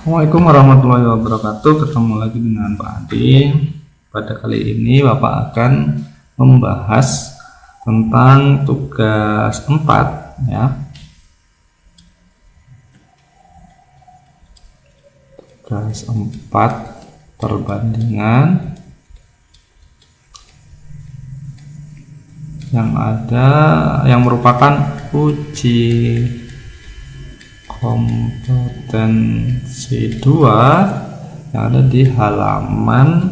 Assalamualaikum warahmatullahi wabarakatuh. Ketemu lagi dengan Pak Adi. Pada kali ini Bapak akan membahas tentang tugas 4 ya. Tugas 4 perbandingan yang merupakan uji kompetensi 2 yang ada di halaman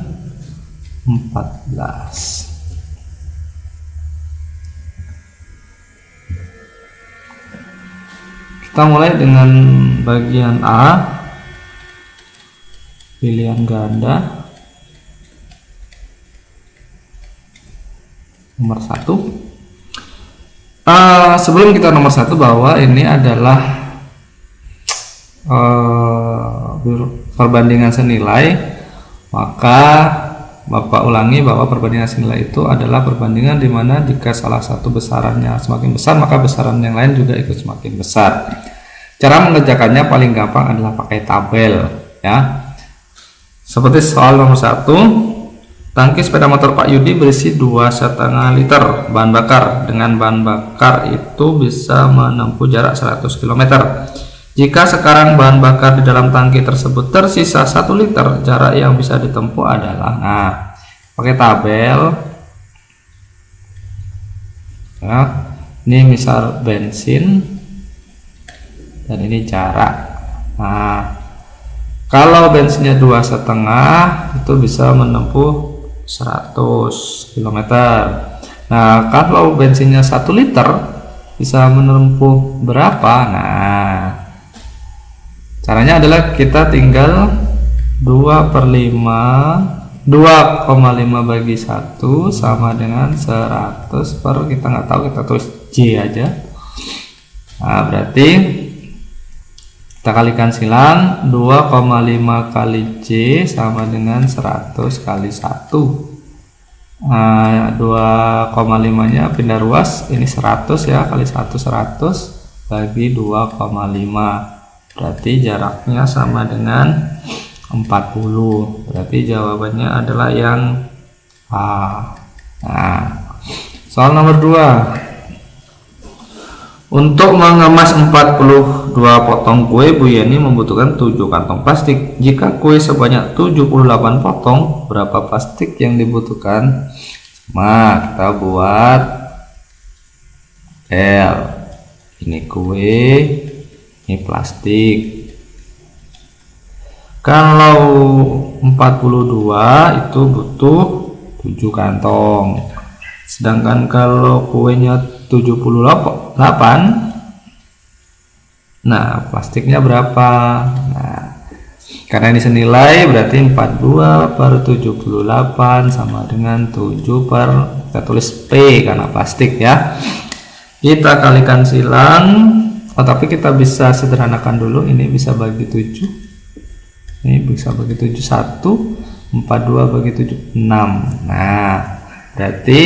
14. Kita mulai dengan bagian A, pilihan ganda nomor 1. Sebelum kita nomor 1, bahwa ini adalah perbandingan senilai, maka Bapak ulangi bahwa perbandingan senilai itu adalah perbandingan di mana jika salah satu besarannya semakin besar, maka besaran yang lain juga ikut semakin besar. Cara mengerjakannya paling gampang adalah pakai tabel ya. Seperti soal nomor 1, tangki sepeda motor Pak Yudi berisi 2,5 liter bahan bakar. Dengan bahan bakar itu bisa menempuh jarak 100 km. Jika sekarang bahan bakar di dalam tangki tersebut tersisa 1 liter, jarak yang bisa ditempuh adalah, pakai tabel ya. Ini misal bensin dan ini jarak. Kalau bensinnya 2,5 itu bisa menempuh 100 km. Kalau bensinnya 1 liter bisa menempuh berapa? Caranya adalah kita tinggal 2/5 bagi 1 sama dengan 100 per, kita nggak tahu, kita tulis J aja. Berarti kita kalikan silang, 2,5 kali J sama dengan 100 kali 1. 2,5 nya pindah ruas, ini 100 ya, kali 1 100 bagi 2,5, berarti jaraknya sama dengan 40. Berarti jawabannya adalah yang A. Soal nomor 2. Untuk mengemas 42 potong kue, Bu Yeni membutuhkan 7 kantong plastik. Jika kue sebanyak 78 potong, berapa plastik yang dibutuhkan? Kita buat L. Ini kue, ini plastik. Kalau 42 itu butuh 7 kantong. Sedangkan kalau kuenya 78, plastiknya berapa? Karena ini senilai, berarti 42 per 78 sama dengan 7 per, kita tulis P karena plastik ya. Kita kalikan silang, tapi kita bisa sederhanakan dulu. Ini bisa bagi 7, ini bisa bagi 7, 1, 42 bagi 7, 6. Berarti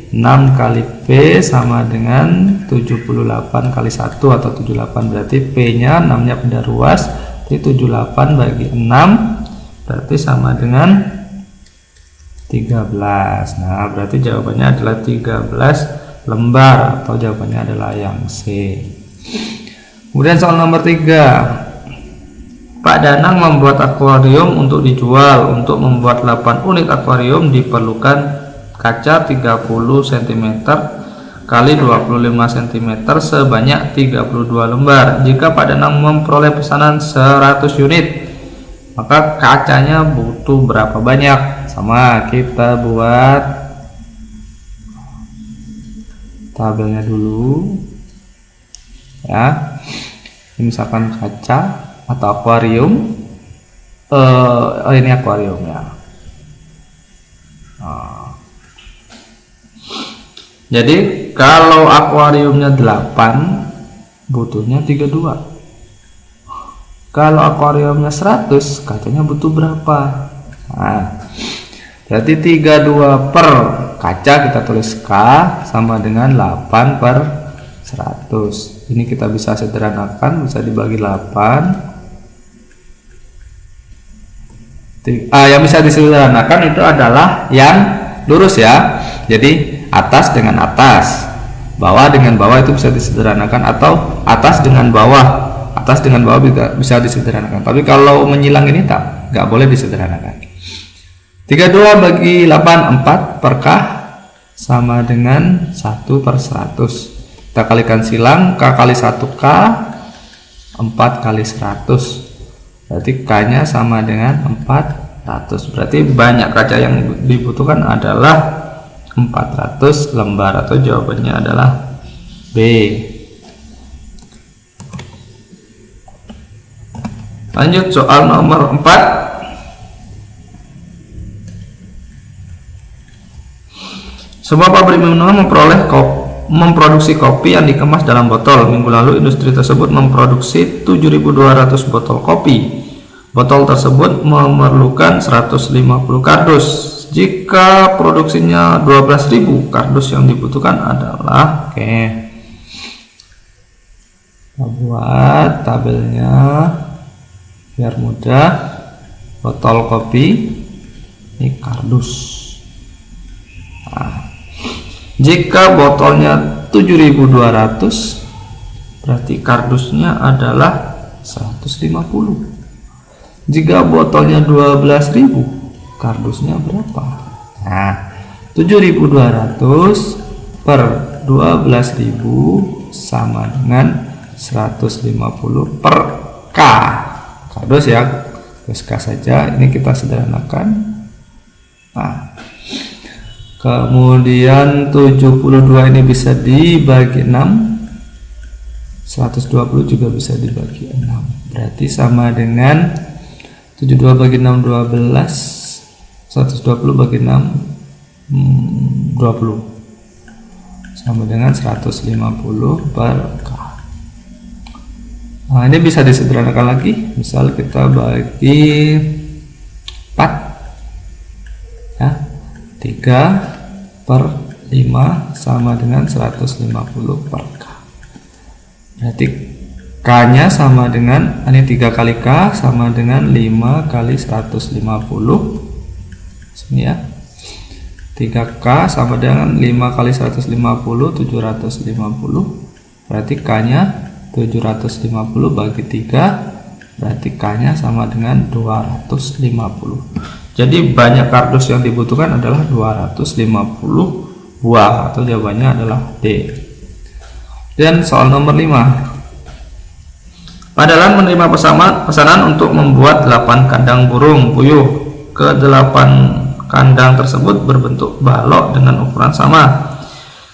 6 kali P sama dengan 78 kali 1 atau 78, berarti P nya 6 nya pindah ruas, jadi 78 bagi 6 berarti sama dengan 13. Berarti jawabannya adalah 13 lembar, atau jawabannya adalah yang C. Kemudian soal nomor 3. Pak Danang membuat akuarium untuk dijual. Untuk membuat 8 unit akuarium diperlukan kaca 30 cm kali 25 cm sebanyak 32 lembar. Jika Pak Danang memperoleh pesanan 100 unit, maka kacanya butuh berapa banyak? Sama, kita buat tabelnya dulu ya. Ini misalkan kaca atau akuarium, ini akuarium ya. Jadi kalau akuariumnya 8, butuhnya 32. Kalau akuariumnya 100, kacanya butuh berapa? Berarti 32 per kaca, kita tulis K sama dengan 8 per 100. Ini kita bisa sederhanakan, bisa dibagi 8 Yang bisa disederhanakan itu adalah yang lurus ya. Jadi atas dengan atas, bawah dengan bawah itu bisa disederhanakan, atau atas dengan bawah bisa disederhanakan. Tapi kalau menyilang ini nggak boleh disederhanakan. 32 bagi 8, 4 per K sama dengan 1/100. Kita kalikan silang, K kali 1K 4 kali 100, berarti K nya sama dengan 400. Berarti banyak kaca yang dibutuhkan adalah 400 lembar, atau jawabannya adalah B. Lanjut soal nomor 4. Sebuah pabrik minuman memproduksi kopi yang dikemas dalam botol. Minggu lalu industri tersebut memproduksi 7.200 botol kopi. Botol tersebut memerlukan 150 kardus. Jika produksinya 12.000, kardus yang dibutuhkan adalah, kita buat tabelnya biar mudah. Botol kopi, ini kardus. Jika botolnya 7.200, berarti kardusnya adalah 150. Jika botolnya 12.000, kardusnya berapa? 7.200 per 12.000 sama dengan 150 per K. Kardus ya, terus K saja. Ini kita sederhanakan. Kemudian 72 ini bisa dibagi 6, 120 juga bisa dibagi 6, berarti sama dengan 72 bagi 6 12, 120 bagi 6 20, sama dengan 150 per K. Ini bisa disederhanakan lagi, misal kita bagi 4 ya, 3 per 5 sama dengan 150 per K. Berarti K nya sama dengan, ini 3 kali K sama dengan 5 kali 150. Sini ya, 3K sama dengan 5 kali 150, 750. Berarti K nya 750 bagi 3, berarti K nya sama dengan 250. Jadi banyak kardus yang dibutuhkan adalah 250 buah, atau jawabannya adalah D. Dan soal nomor 5. Pak Dahlan menerima pesanan untuk membuat 8 kandang burung puyuh. Ke-8 kandang tersebut berbentuk balok dengan ukuran sama.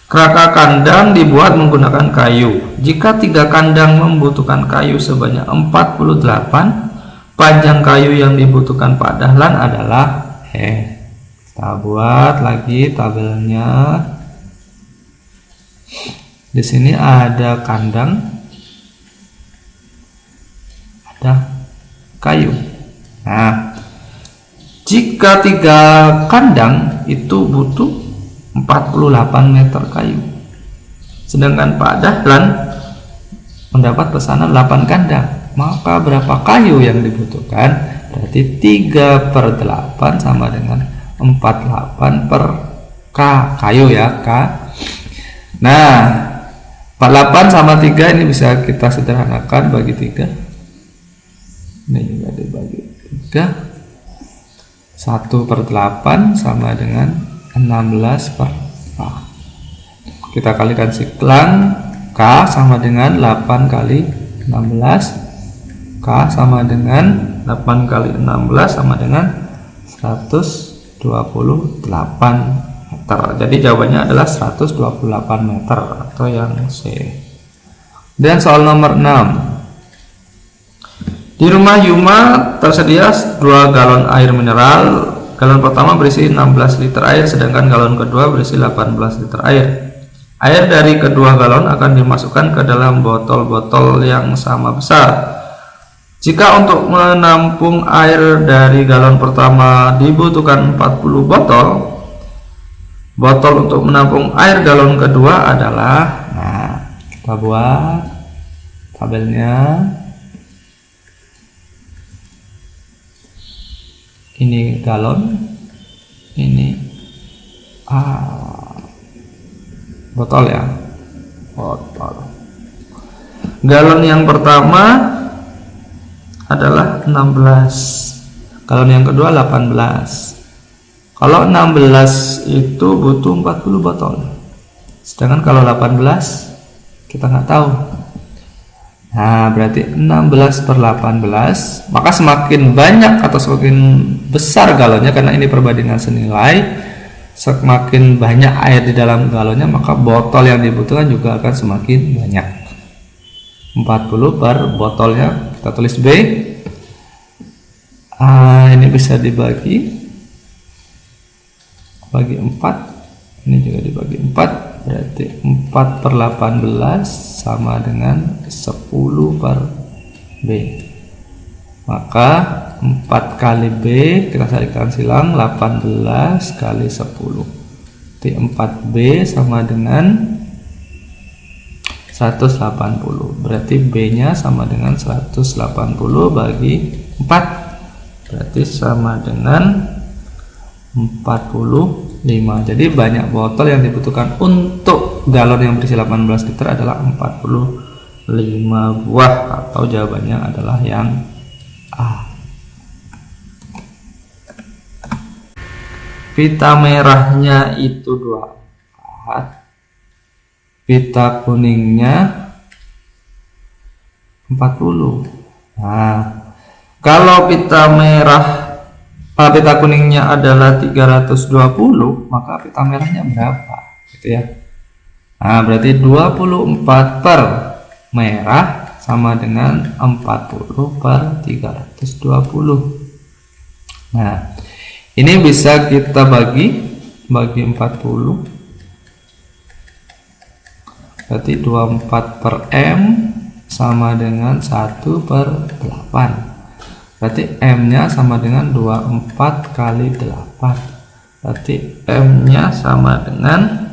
Kerangka kandang dibuat menggunakan kayu. Jika 3 kandang membutuhkan kayu sebanyak 48, panjang kayu yang dibutuhkan Pak Dahlan adalah kita buat lagi tabelnya. Di sini ada kandang, ada kayu. Jika 3 kandang itu butuh 48 meter kayu, sedangkan Pak Dahlan mendapat pesanan 8 kandang, maka berapa kayu yang dibutuhkan? Berarti 3/8 sama dengan 48 per K, kayu ya, K. Nah, 48 sama 3 ini bisa kita sederhanakan, bagi 3. Ini juga dibagi 3. 1/8 sama dengan 16 per K. Kita kalikan silang, K sama dengan 8 kali 16. K sama dengan 8 kali 16 sama dengan 128 meter. Jadi jawabannya adalah 128 meter, atau yang C. Dan soal nomor 6. Di rumah Yuma tersedia 2 galon air mineral. Galon pertama berisi 16 liter air, sedangkan galon kedua berisi 18 liter air. Air dari kedua galon akan dimasukkan ke dalam botol-botol yang sama besar. Jika untuk menampung air dari galon pertama dibutuhkan 40 botol, botol untuk menampung air galon kedua adalah, kita buat tabelnya. ini galon, ini botol ya, botol. Galon yang pertama adalah 16, galon yang kedua 18. Kalau 16 itu butuh 40 botol, sedangkan kalau 18 kita nggak tahu. Nah, berarti 16 per 18, maka semakin banyak atau semakin besar galonnya, karena ini perbandingan senilai, semakin banyak air di dalam galonnya, maka botol yang dibutuhkan juga akan semakin banyak. 40 per botolnya, kita tulis B. Ini bisa dibagi 4, ini juga dibagi 4, berarti 4 per 18 sama dengan 10 per B. Maka 4 kali B kita carikan silang, 18 kali 10, berarti 4B sama dengan 180, berarti B nya sama dengan 180 bagi 4, berarti sama dengan 45. Jadi banyak botol yang dibutuhkan untuk galon yang berisi 18 liter adalah 45 buah, atau jawabannya adalah yang A. Pita merahnya itu 24, pita kuningnya 40. Nah, kalau pita kuningnya adalah 320, maka pita merahnya berapa? Gitu ya. Nah, berarti 24 per merah sama dengan 40 per 320. Nah, ini bisa kita bagi 40. Berarti 24 per M sama dengan 1 per 8. Berarti M nya sama dengan 24 kali 8, berarti M nya sama dengan,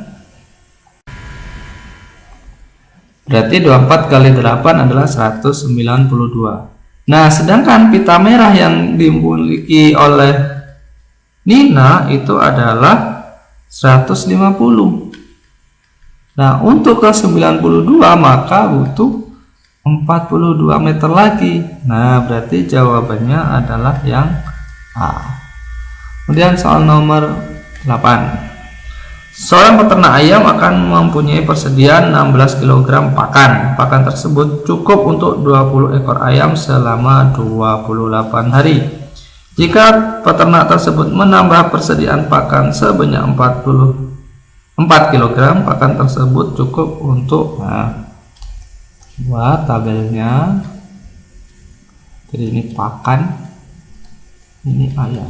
berarti 24 kali 8 adalah 192. Nah, sedangkan pita merah yang dimiliki oleh Nina itu adalah 150. Nah, untuk ke 92 maka butuh 42 meter lagi. Nah, berarti jawabannya adalah yang A. Kemudian soal nomor 8. Seorang peternak ayam akan mempunyai persediaan 16 kg pakan. Pakan tersebut cukup untuk 20 ekor ayam selama 28 hari. Jika peternak tersebut menambah persediaan pakan sebanyak 44 kg, pakan tersebut cukup untuk, buat tabelnya. Jadi ini pakan, ini ayam.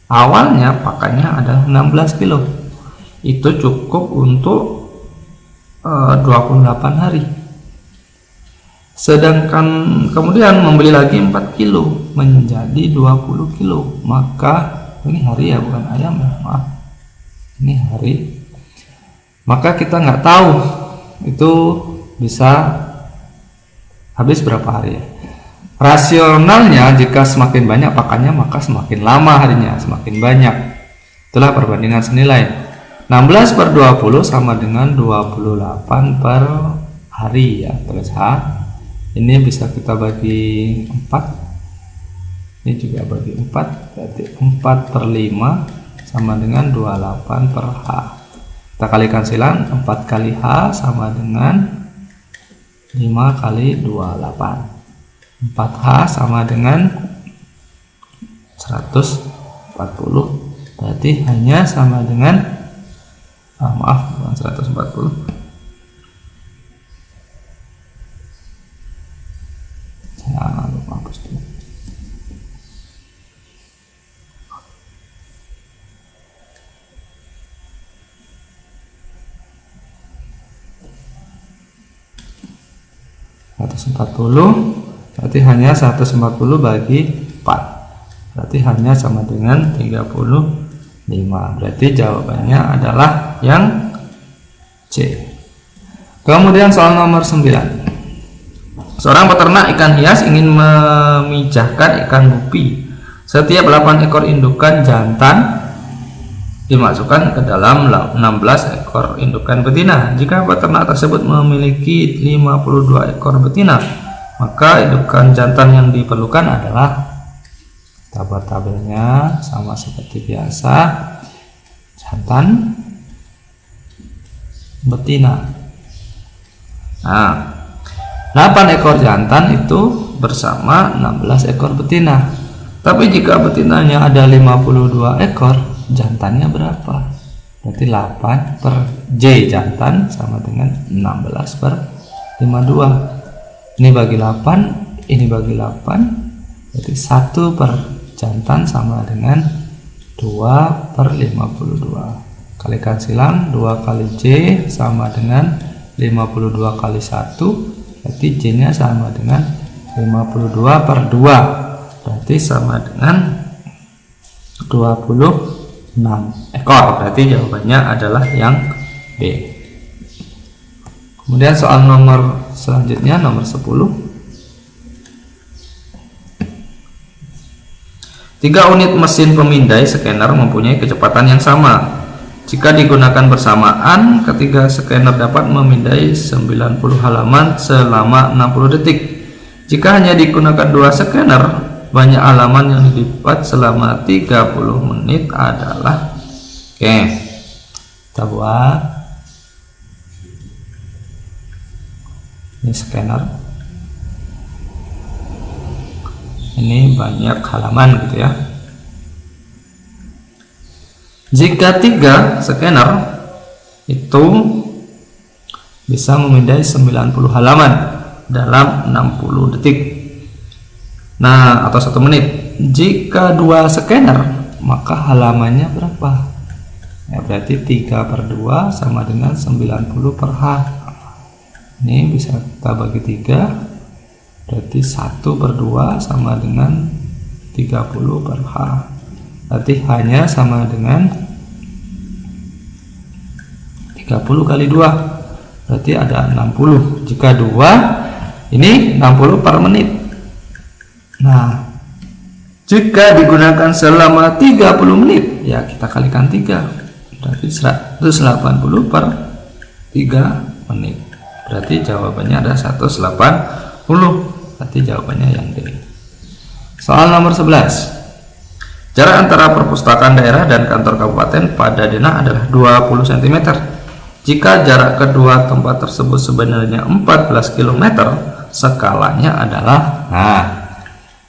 Awalnya pakannya adalah 16 kilo, itu cukup untuk 28 hari. Sedangkan kemudian membeli lagi 4 kilo menjadi 20 kilo, maka ini hari ya, bukan ayam ya, maaf, ini hari. Maka kita nggak tahu itu bisa habis berapa hari ya. Rasionalnya, jika semakin banyak pakannya maka semakin lama harinya, semakin banyak. Itulah perbandingan senilai. 16 per 20 sama dengan 28 per hari ya, tulis H. Ini bisa kita bagi 4, ini juga bagi 4, berarti 4 per 5 sama dengan 28 per H. Kita kalikan silang, 4 kali H sama dengan 5 kali 28. 4H sama dengan 140, berarti hanya sama dengan maaf, bukan 140, saya lupa hapus dulu. Berarti hanya 140 bagi 4, berarti hanya sama dengan 35. Berarti jawabannya adalah yang C. Kemudian soal nomor 9. Seorang peternak ikan hias ingin memijahkan ikan gupi Setiap 8 ekor indukan jantan dimasukkan ke dalam 16 ekor indukan betina. Jika peternak tersebut memiliki 52 ekor betina, maka indukan jantan yang diperlukan adalah, kita buat tabelnya sama seperti biasa, jantan, betina. Nah, 8 ekor jantan itu bersama 16 ekor betina. Tapi jika betinanya ada 52 ekor, jantannya berapa? Berarti 8 per J jantan sama dengan 16 per 52. Ini bagi 8, ini bagi 8, berarti 1 per jantan sama dengan 2 per 52. Kalikan silang, 2 kali J sama dengan 52 kali 1, berarti J nya sama dengan 52 per 2, berarti sama dengan 26 ekor. Berarti jawabannya adalah yang B. Kemudian soal nomor selanjutnya, nomor 10. 3 unit mesin pemindai scanner mempunyai kecepatan yang sama. Jika digunakan bersamaan, ketiga scanner dapat memindai 90 halaman selama 60 detik. Jika hanya digunakan 2 scanner, banyak halaman yang dilipat selama 30 menit adalah. Oke, kita buat ini scanner, ini banyak halaman gitu ya. Jika 3 scanner itu bisa memindai 90 halaman dalam 60 detik, nah atau 1 menit. Jika 2 scanner, maka halamannya berapa? Ya, berarti 3 per 2 sama dengan 90 per H. Ini bisa kita bagi 3, berarti 1 per 2 sama dengan 30 per H. Berarti hanya sama dengan 30 kali 2, berarti ada 60. Jika 2, ini 60 per menit. Nah, jika digunakan selama 30 menit, ya kita kalikan 3, berarti 180 per 3 menit. Berarti jawabannya ada 180. Berarti jawabannya yang D. Soal nomor 11. Jarak antara perpustakaan daerah dan kantor kabupaten pada Denah adalah 20 cm. Jika jarak kedua tempat tersebut sebenarnya 14 km, skalanya adalah, nah,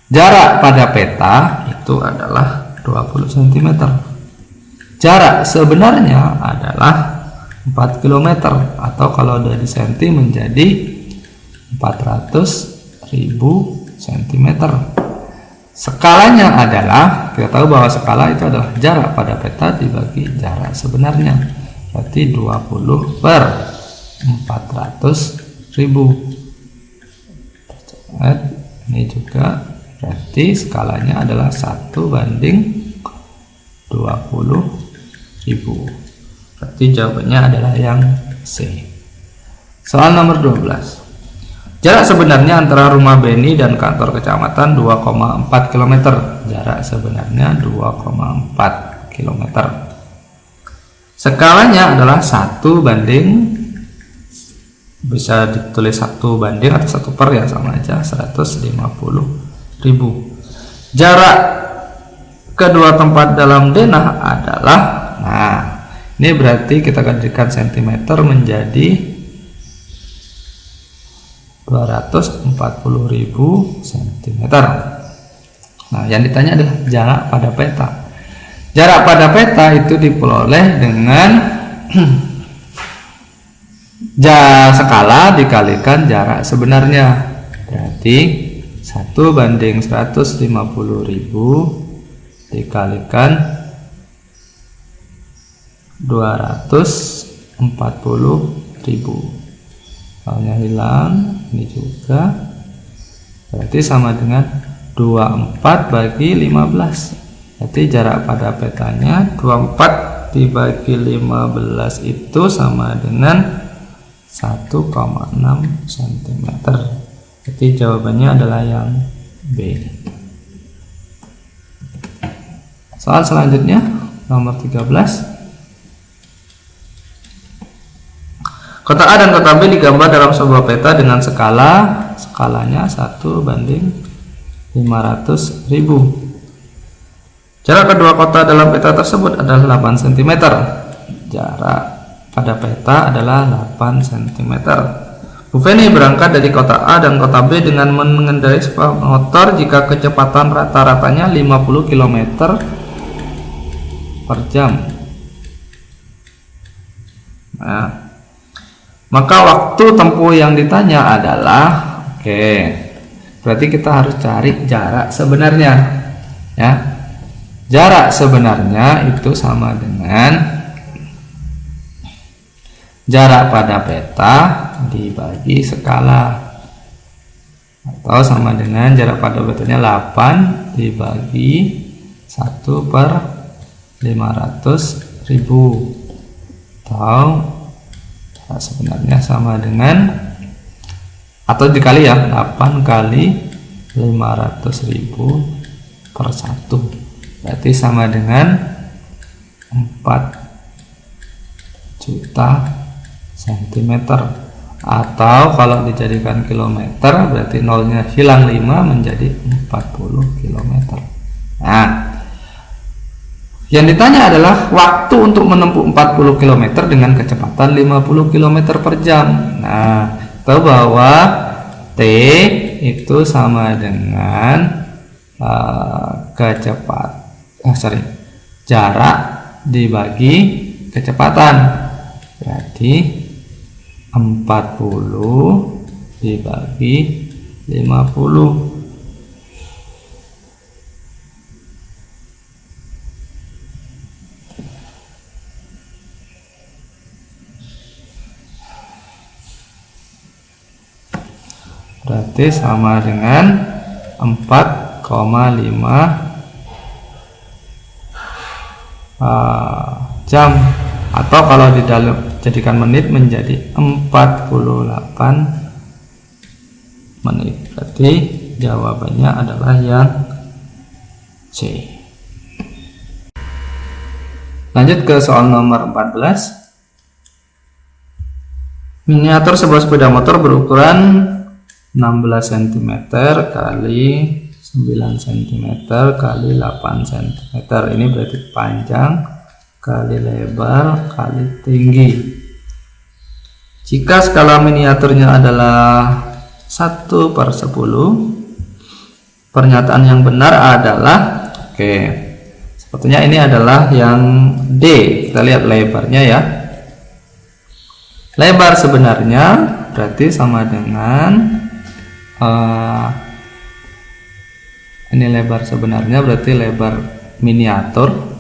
jarak pada peta itu adalah 20 cm. Jarak sebenarnya adalah 4 km, atau kalau dari senti menjadi 400.000 cm. Skalanya adalah, kita tahu bahwa skala itu adalah jarak pada peta dibagi jarak sebenarnya, berarti 20 per 400.000. Ini juga berarti skalanya adalah 1/20.000. Berarti jawabannya adalah yang C. Soal nomor 12. Jarak sebenarnya antara rumah Beni dan kantor kecamatan 2,4 km. Jarak sebenarnya 2,4 km. Skalanya adalah 1/, bisa ditulis 1/ atau 1 per, ya sama aja, 150.000. Jarak kedua tempat dalam denah adalah, nah ini berarti kita gantikan cm menjadi 240.000 cm. Nah, yang ditanya adalah jarak pada peta. Jarak pada peta itu diperoleh dengan skala dikalikan jarak sebenarnya. Berarti 1/150.000 dikalikan 240.000. Soalnya hilang, ini juga berarti sama dengan 24 bagi 15. Berarti jarak pada petanya 24 dibagi 15 itu sama dengan 1,6 cm. Jadi jawabannya adalah yang B. Soal selanjutnya nomor 13. Kota A dan kota B digambar dalam sebuah peta dengan skalanya 1:500.000. Jarak kedua kota dalam peta tersebut adalah 8 cm. Jarak pada peta adalah 8 cm. Bu Feni berangkat dari kota A dan kota B dengan mengendarai sepeda motor jika kecepatan rata-ratanya 50 km per jam. Nah, maka waktu tempuh yang ditanya adalah, berarti kita harus cari jarak sebenarnya, ya. Jarak sebenarnya itu sama dengan jarak pada peta dibagi skala, atau sama dengan jarak pada petanya 8 dibagi 1/500.000, atau sebenarnya sama dengan, atau dikali ya, 8 kali 500.000 per 1, berarti sama dengan 4 juta cm. Atau kalau dijadikan kilometer berarti nolnya hilang 5 menjadi 40 km. Nah, yang ditanya adalah waktu untuk menempuh 40 km dengan kecepatan 50 km per jam. Nah, tahu bahwa T itu sama dengan jarak dibagi kecepatan, berarti 40 dibagi 50. Berarti sama dengan 4,5 jam, atau kalau di dalam jadikan menit menjadi 48 menit. Berarti jawabannya adalah yang C. Lanjut ke soal nomor 14. Miniatur sebuah sepeda motor berukuran 16 cm kali 9 cm kali 8 cm. Ini berarti panjang kali lebar kali tinggi. Jika skala miniaturnya adalah 1/10, pernyataan yang benar adalah, sepertinya ini adalah yang D. Kita lihat lebarnya ya. Lebar sebenarnya berarti sama dengan ini lebar sebenarnya berarti lebar miniatur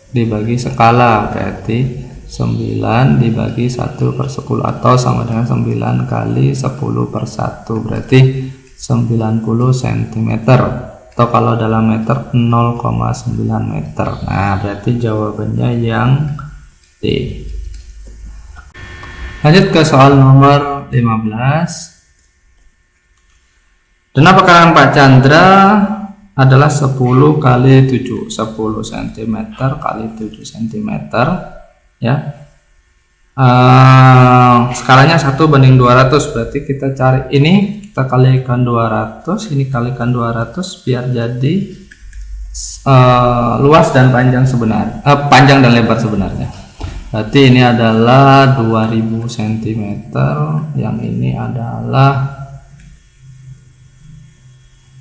dibagi skala, berarti 9 dibagi 1/10, atau sama dengan 9 kali 10/1, berarti 90 cm, atau kalau dalam meter 0,9 meter. Nah, berarti jawabannya yang D. Lanjut ke soal nomor 15. Dana pekarangan Pak Chandra adalah 10 kali 7, 10 cm kali 7 cm, ya. Skalanya 1/200, berarti kita cari ini, kita kalikan 200, ini kalikan 200 biar jadi luas dan panjang sebenarnya, panjang dan lebar sebenarnya. Berarti ini adalah 2000 cm, yang ini adalah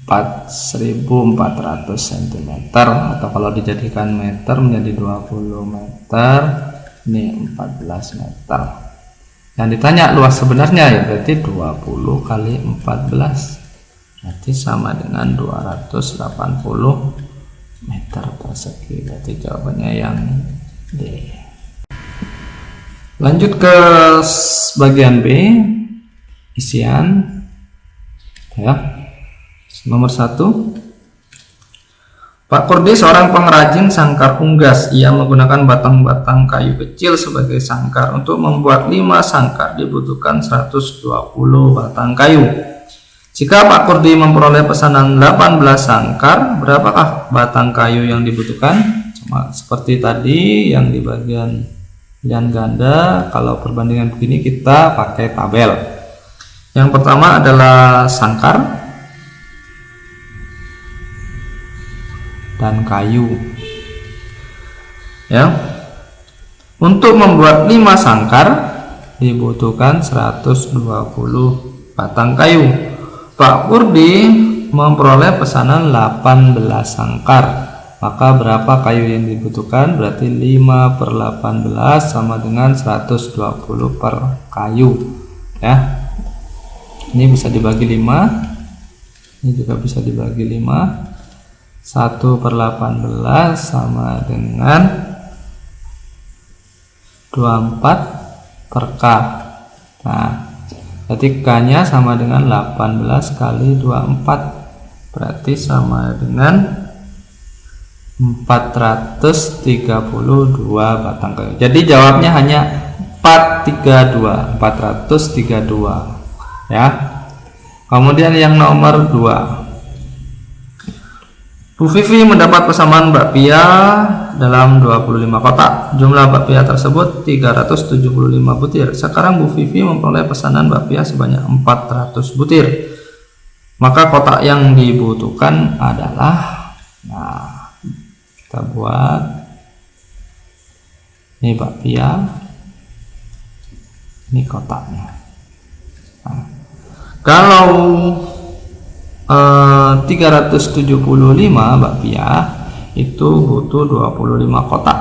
4.400 cm, atau kalau dijadikan meter menjadi 20 meter, ini 14 meter. Yang ditanya luas sebenarnya ya berarti 20 kali 14, berarti sama dengan 280 meter persegi. Berarti jawabannya yang D. Lanjut ke bagian B, isian ya. Nomor 1, Pak Kurdi seorang pengrajin sangkar unggas. Ia menggunakan batang-batang kayu kecil sebagai sangkar. Untuk membuat 5 sangkar dibutuhkan 120 batang kayu. Jika Pak Kurdi memperoleh pesanan 18 sangkar, berapakah batang kayu yang dibutuhkan? Sama seperti tadi yang di bagian pilihan ganda, kalau perbandingan begini kita pakai tabel. Yang pertama adalah sangkar dan kayu. Ya. Untuk membuat 5 sangkar dibutuhkan 120 batang kayu. Pak Kurdi memperoleh pesanan 18 sangkar, maka berapa kayu yang dibutuhkan? Berarti 5 per 18 sama dengan 120 per kayu, ya. Ini bisa dibagi 5, ini juga bisa dibagi 5. 1 per 18 sama dengan 24 per K. Nah, berarti K-nya sama dengan 18 kali 24, berarti sama dengan 432 batang kayu. Jadi jawabnya hanya 432, ya. Kemudian yang nomor 2, Bu Vivi mendapat pesanan bakpia dalam 25 kotak. Jumlah bakpia tersebut 375 butir. Sekarang Bu Vivi memperoleh pesanan bakpia sebanyak 400 butir. Maka kotak yang dibutuhkan adalah, nah, kita buat ini bakpia, ini kotaknya. Nah, kalau 375 bakpia itu butuh 25 kotak.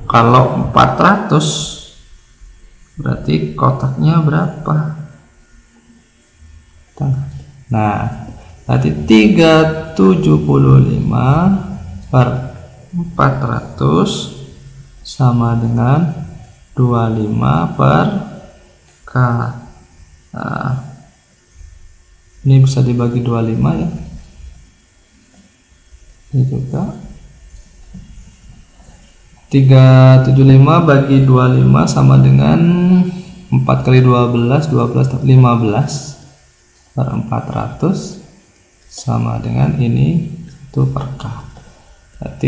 Kalau 400 berarti kotaknya berapa? Nah, berarti 375 per 400 sama dengan 25 per K. Nah, ini bisa dibagi 25, ya. Ini juga 375 bagi 25 sama dengan 4 kali 12, 15 per 400 sama dengan ini 1 per K. Berarti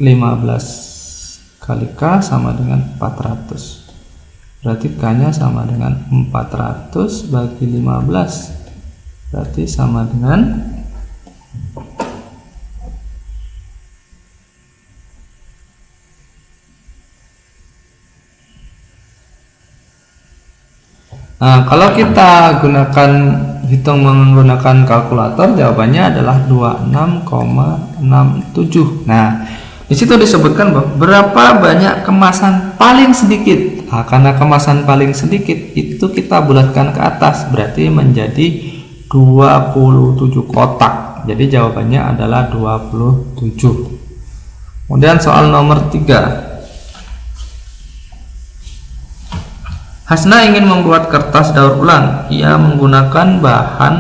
15 kali K sama dengan 400. Berarti K-nya sama dengan 400 bagi 15. Berarti sama dengan 400. Nah, kalau kita hitung menggunakan kalkulator, jawabannya adalah 26,67. Nah, di situ disebutkan bahwa berapa banyak kemasan paling sedikit. Nah, karena kemasan paling sedikit itu kita bulatkan ke atas, berarti menjadi 27 kotak. Jadi jawabannya adalah 27. Kemudian soal nomor 3. Hasna ingin membuat kertas daur ulang. Ia menggunakan bahan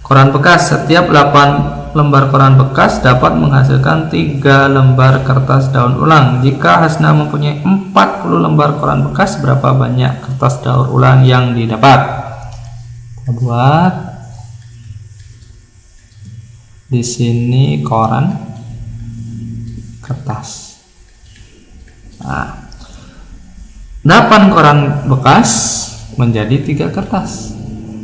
koran bekas. Setiap 8 lembar koran bekas dapat menghasilkan 3 lembar kertas daur ulang. Jika Hasna mempunyai 40 lembar koran bekas, berapa banyak kertas daur ulang yang didapat? Kita buat di sini koran, kertas. Nah, 8 koran bekas menjadi 3 kertas.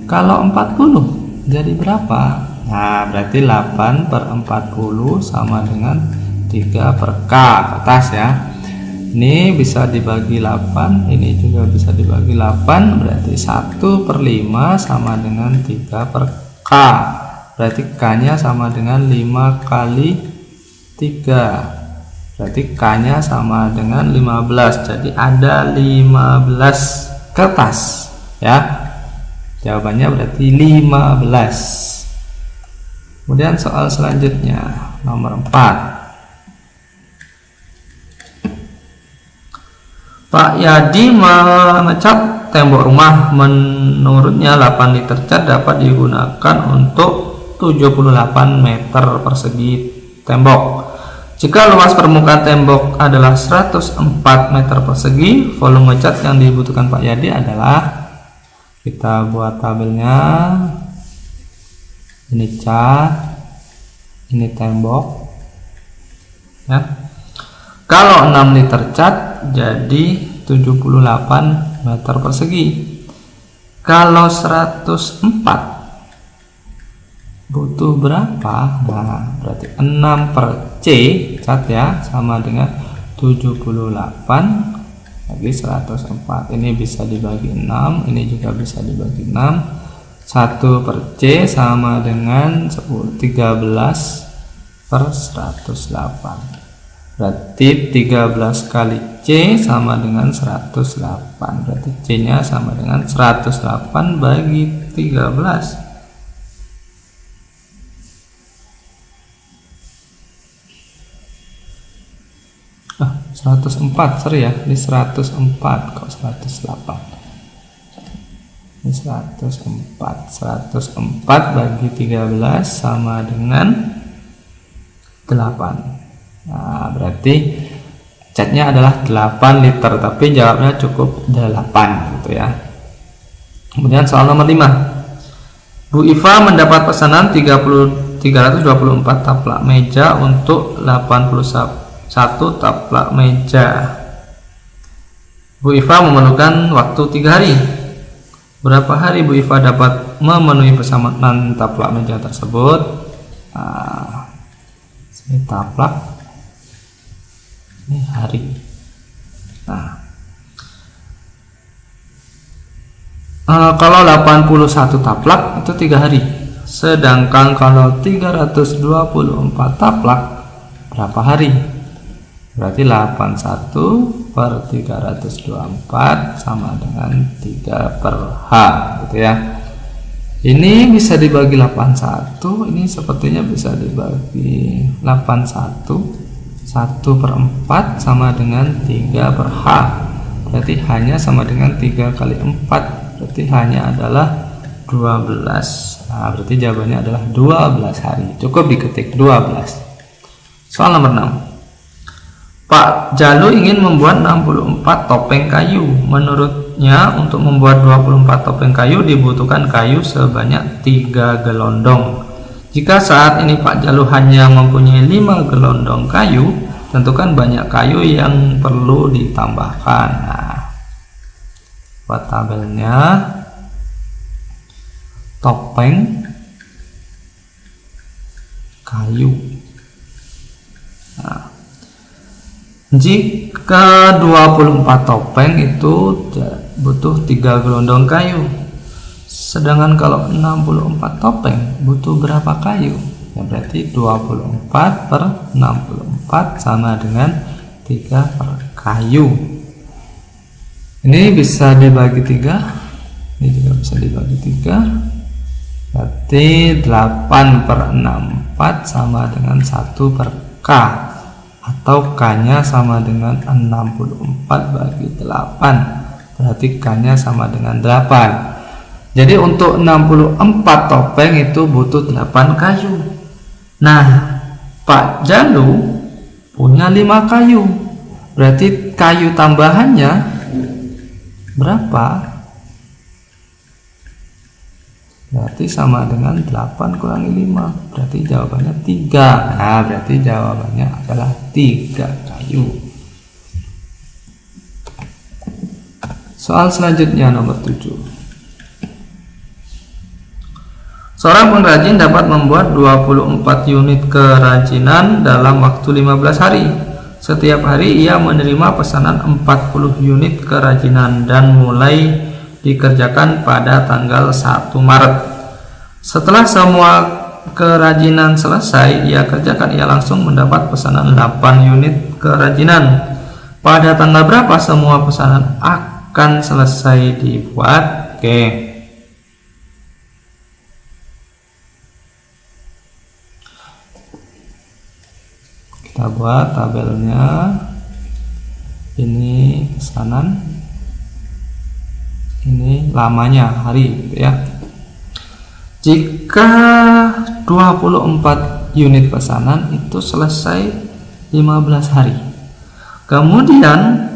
Kalau 40 jadi berapa? Nah, berarti 8 per 40 sama dengan 3 per K kertas, ya. Ini bisa dibagi 8, ini juga bisa dibagi 8, berarti 1 per 5 sama dengan 3 per K. Berarti K-nya sama dengan 5 kali 3. Berarti K-nya sama dengan 15. Jadi ada 15 kertas, ya. Jawabannya berarti 15. Kemudian soal selanjutnya nomor 4. Pak Yadi mengecat tembok rumah. Menurutnya 8 liter cat dapat digunakan untuk 78 meter persegi tembok. Jika luas permukaan tembok adalah 104 meter persegi, volume cat yang dibutuhkan Pak Yadi adalah, kita buat tabelnya, Ini cat, ini tembok ya. Kalau 6 liter cat jadi 78 meter persegi. Kalau 104 butuh berapa? Nah, berarti 6 per C cat ya, sama dengan 78 lagi 104. Ini bisa dibagi 6, ini juga bisa dibagi 6. 1 per C sama dengan 13 per 108. Berarti 13 kali C sama dengan 108. Berarti C nya sama dengan 108 bagi 13. 104, sorry ya, ini 104 kok 108. Ini 104 bagi 13 sama dengan 8. Nah, berarti catnya adalah 8 liter, tapi jawabnya cukup 8 gitu ya. Kemudian soal nomor 5. Bu Iva mendapat pesanan 324 taplak meja untuk 81 taplak meja. Bu Iva memerlukan waktu 3 hari. Berapa hari Bu Iva dapat memenuhi pesanan taplak meja tersebut? Nah, ini taplak, ini hari. Nah, kalau 81 taplak itu 3 hari. Sedangkan kalau 324 taplak berapa hari? Berarti 81 per 324 sama dengan 3 per H gitu ya. Ini bisa dibagi 81, ini sepertinya bisa dibagi 81. 1 per 4 sama dengan 3 per H. Berarti hanya sama dengan 3 kali 4. Berarti hanya adalah 12. Nah, berarti jawabannya adalah 12 hari. Cukup diketik 12. Soal nomor 6. Pak Jalu ingin membuat 64 topeng kayu. Menurutnya untuk membuat 24 topeng kayu dibutuhkan kayu sebanyak 3 gelondong. Jika saat ini Pak Jalu hanya mempunyai 5 gelondong kayu, tentukan banyak kayu yang perlu ditambahkan. Nah, buat tabelnya, topeng kayu. Nah, jika 24 topeng itu butuh 3 gelondong kayu. Sedangkan kalau 64 topeng butuh berapa kayu? Ya berarti 24 per 64 sama dengan 3 per kayu. Ini bisa dibagi 3. Ini juga bisa dibagi 3. Berarti 8 per 64 sama dengan 1 per K. Atau K-nya sama dengan 64 bagi 8. Berarti K-nya sama dengan 8. Jadi untuk 64 topeng itu butuh 8 kayu. Nah, Pak Jalu punya 5 kayu. Berarti kayu tambahannya berapa? Berarti sama dengan 8 kurangi 5. Berarti jawabannya 3. Nah, berarti jawabannya adalah 3 kayu. Soal selanjutnya nomor 7. Seorang pengrajin dapat membuat 24 unit kerajinan dalam waktu 15 hari. Setiap hari ia menerima pesanan 40 unit kerajinan dan mulai dikerjakan pada tanggal 1 Maret. Setelah semua kerajinan selesai ia kerjakan, ia langsung mendapat pesanan 8 unit kerajinan. Pada tanggal berapa semua pesanan akan selesai dibuat? Oke. Kita buat tabelnya. Ini pesanan, ini lamanya hari gitu ya. Jika 24 unit pesanan itu selesai 15 hari. Kemudian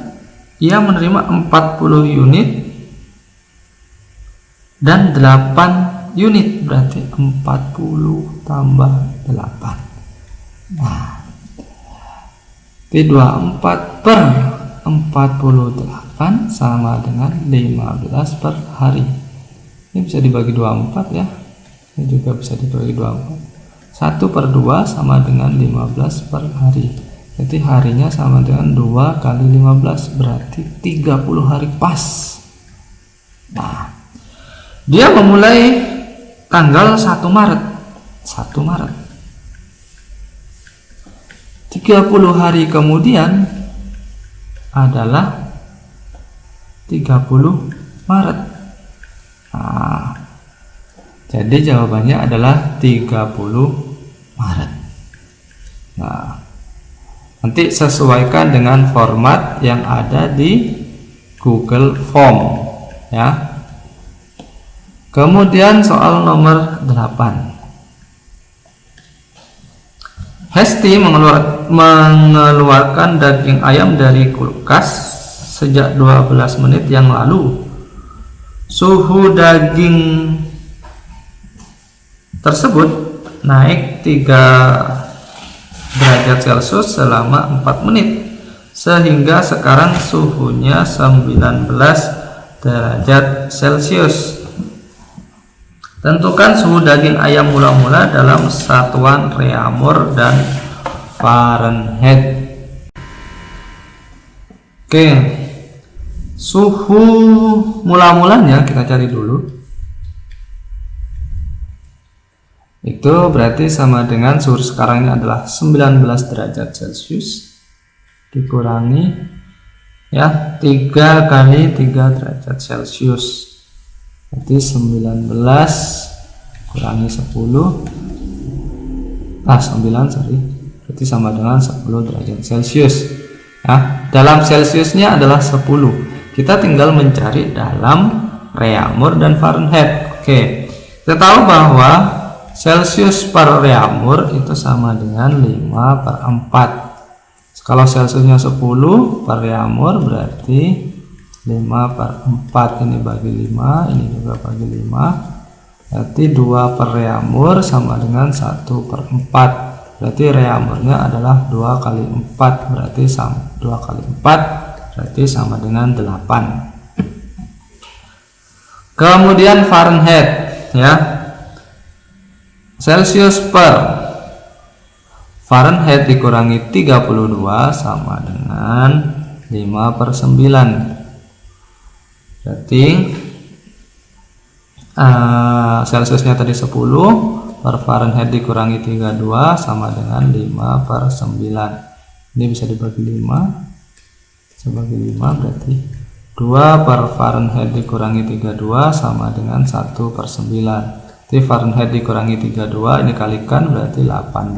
ia menerima 40 unit dan 8 unit, berarti 40 tambah 8. Nah, P24 per 48 sama dengan 15 per hari. Ini bisa dibagi 24 ya. Ini juga bisa dibagi 24. 1 per 2 sama dengan 15 per hari. Jadi harinya sama dengan 2 kali 15, berarti 30 hari pas. Nah, dia memulai tanggal 1 Maret. 1 Maret. 30 hari kemudian adalah 30 Maret. Nah, jadi jawabannya adalah 30 Maret. Nah, nanti sesuaikan dengan format yang ada di Google Form ya. Kemudian soal nomor 8. Hesti mengeluarkan daging ayam dari kulkas sejak 12 menit yang lalu. Suhu daging tersebut naik 3 derajat Celcius selama 4 menit, sehingga sekarang suhunya 19 derajat Celcius. Tentukan suhu daging ayam mula-mula dalam satuan Reaumur dan Fahrenheit. Oke, suhu mula-mulanya kita cari dulu. Itu berarti sama dengan suhu sekarangnya adalah 19 derajat Celcius dikurangi ya 3 kali 3 derajat Celcius. Berarti 19 kurangi 10 berarti sama dengan 10 derajat Celcius ya. Dalam Celciusnya adalah 10, kita tinggal mencari dalam Reaumur dan Fahrenheit. Oke, kita tahu bahwa Celcius per Reaumur itu sama dengan 5 per 4. Kalau Celciusnya 10 per Reaumur berarti 5 per 4, ini bagi 5, ini juga bagi 5, berarti 2 per Reaumur sama dengan 1 per 4, berarti Reaumurnya adalah 2 kali 4, berarti sama 2 kali 4 berarti sama dengan 8. Kemudian Fahrenheit ya, Celcius per Fahrenheit dikurangi 32 sama dengan 5 per 9. Berarti Celciusnya tadi 10 per Fahrenheit dikurangi 32 sama dengan 5 per 9. Ini bisa dibagi 5, sebagai 5 berarti 2 per Fahrenheit dikurangi 32 sama dengan 1 per 9. Jadi Fahrenheit dikurangi 32 ini kalikan berarti 18.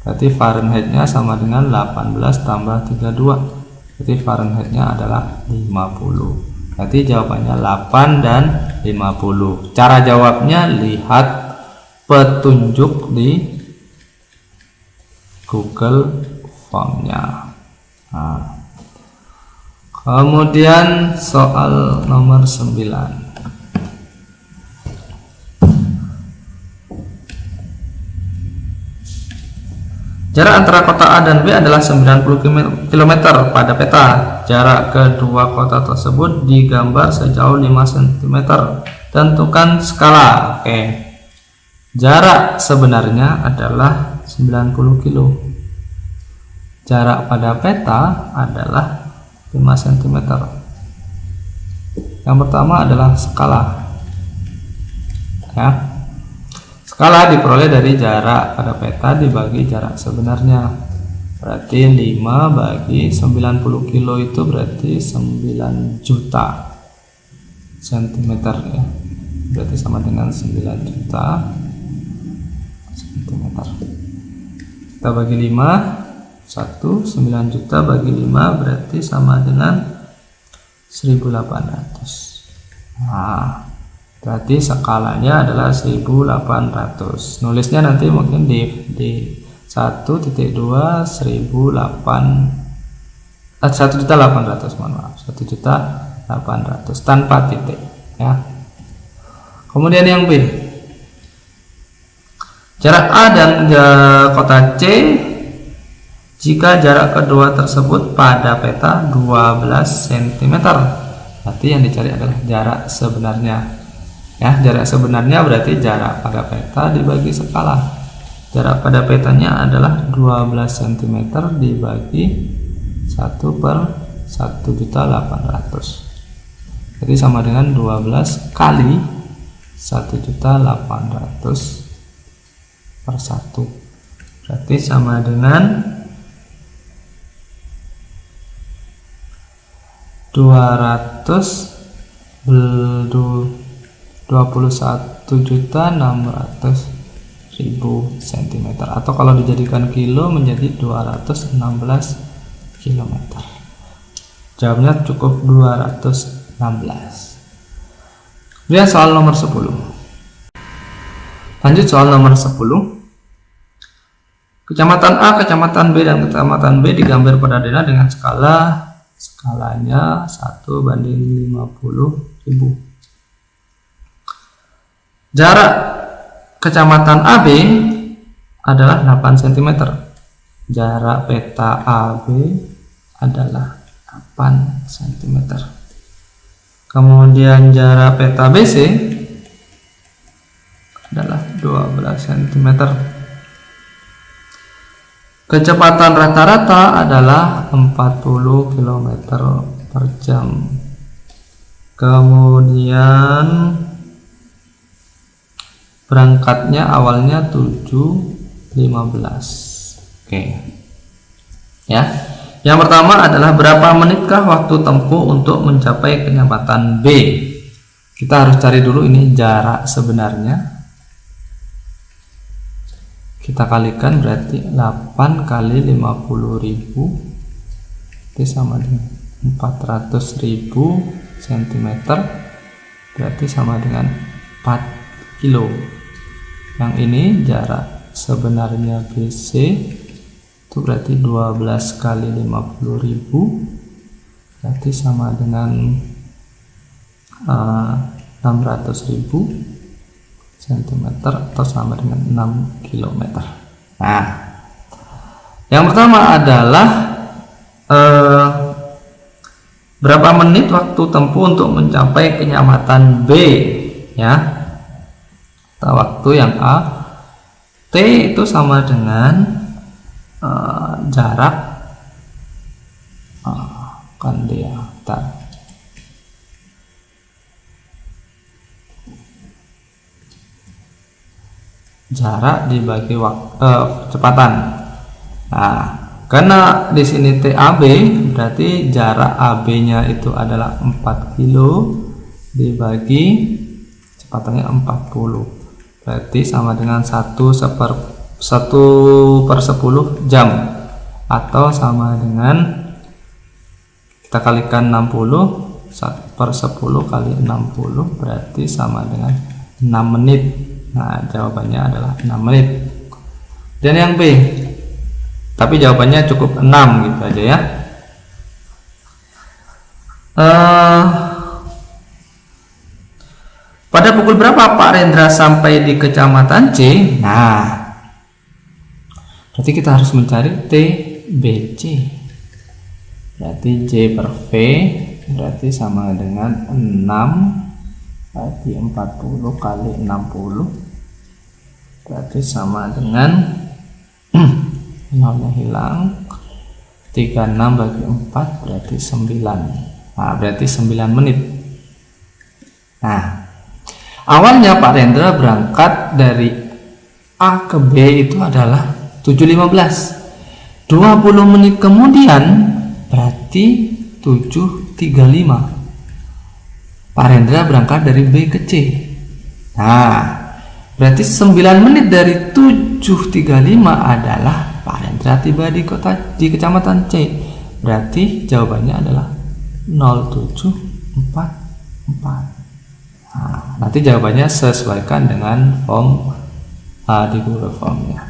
Berarti Fahrenheitnya sama dengan 18 tambah 32. Jadi Fahrenheitnya adalah 50. Berarti jawabannya 8 dan 50. Cara jawabnya lihat petunjuk di Google Form-nya. Nah, kemudian soal nomor 9. Jarak antara kota A dan B adalah 90 km pada peta. Jarak kedua kota tersebut digambar sejauh 5 cm. Tentukan skala. Oke. Jarak sebenarnya adalah 90 km. Jarak pada peta adalah 5 cm. Yang pertama adalah skala. Ya. Skala diperoleh dari jarak pada peta dibagi jarak sebenarnya. Berarti 5 bagi 90 kilo itu berarti 9 juta cm ya. Berarti sama dengan 9 juta cm. Kita bagi 5, 1, 9 juta bagi 5 berarti sama dengan 1800. Nah, berarti skalanya adalah 1800. Nulisnya nanti mungkin di 1.2 1.800, mohon maaf, 1.800 tanpa titik ya. Kemudian yang B, jarak A dan kota C jika jarak kedua tersebut pada peta 12 cm. Berarti yang dicari adalah jarak sebenarnya. Ya, jarak sebenarnya berarti jarak pada peta dibagi skala. Jarak pada petanya adalah 12 cm dibagi 1/1.800. Jadi sama dengan 12 kali 1.800 per 1. Berarti sama dengan 21.600.000 cm, atau kalau dijadikan kilo menjadi 216 km. Jawabnya cukup 216. Lihat soal nomor 10. Lanjut soal nomor 10. Kecamatan A, kecamatan B, dan kecamatan B digambar pada arena dengan skalanya 1:50.000. Jarak kecamatan AB adalah 8 cm. Jarak peta AB adalah 8 cm. Kemudian jarak peta BC adalah 12 cm. Kecepatan rata-rata adalah 40 km per jam. Kemudian berangkatnya awalnya 7.15. Oke. Ya. Yang pertama adalah berapa menitkah waktu tempuh untuk mencapai kecamatan B? Kita harus cari dulu ini jarak sebenarnya. Kita kalikan berarti 8 kali 50.000 itu sama dengan 400.000 cm, berarti sama dengan 4 kilo. Yang ini jarak sebenarnya BC itu berarti 12 kali 50.000 berarti sama dengan 600.000 cm atau sama dengan 6 km. Nah, yang pertama adalah berapa menit waktu tempuh untuk mencapai kecamatan B, ya. Kita waktu yang A, T itu sama dengan jarak kan dia jarak dibagi kecepatan. Nah, karena di sini TAB berarti jarak AB-nya itu adalah 4 kilo dibagi kecepatannya 40. Berarti sama dengan 1/10 jam, atau sama dengan kita kalikan 60, 1/10 kali 60 berarti sama dengan 6 menit. Nah, jawabannya adalah 6 menit. Dan yang B, tapi jawabannya cukup 6 gitu aja ya. Pada pukul berapa Pak Rendra sampai di kecamatan C? Nah, berarti kita harus mencari TBC. Berarti J per V berarti sama dengan 6 berarti 40 kali 60 berarti sama dengan 0-nya hilang, 36 bagi 4 berarti 9. Nah, berarti 9 menit. Nah, awalnya Pak Rendra berangkat dari A ke B itu adalah 7.15. 20 menit kemudian berarti 7.35. Pak Rendra berangkat dari B ke C. Nah, berarti 9 menit dari 7.35 adalah Pak Rendra tiba di kecamatan C. Berarti jawabannya adalah 0744. Nah, nanti jawabannya sesuaikan dengan form di Google Formnya.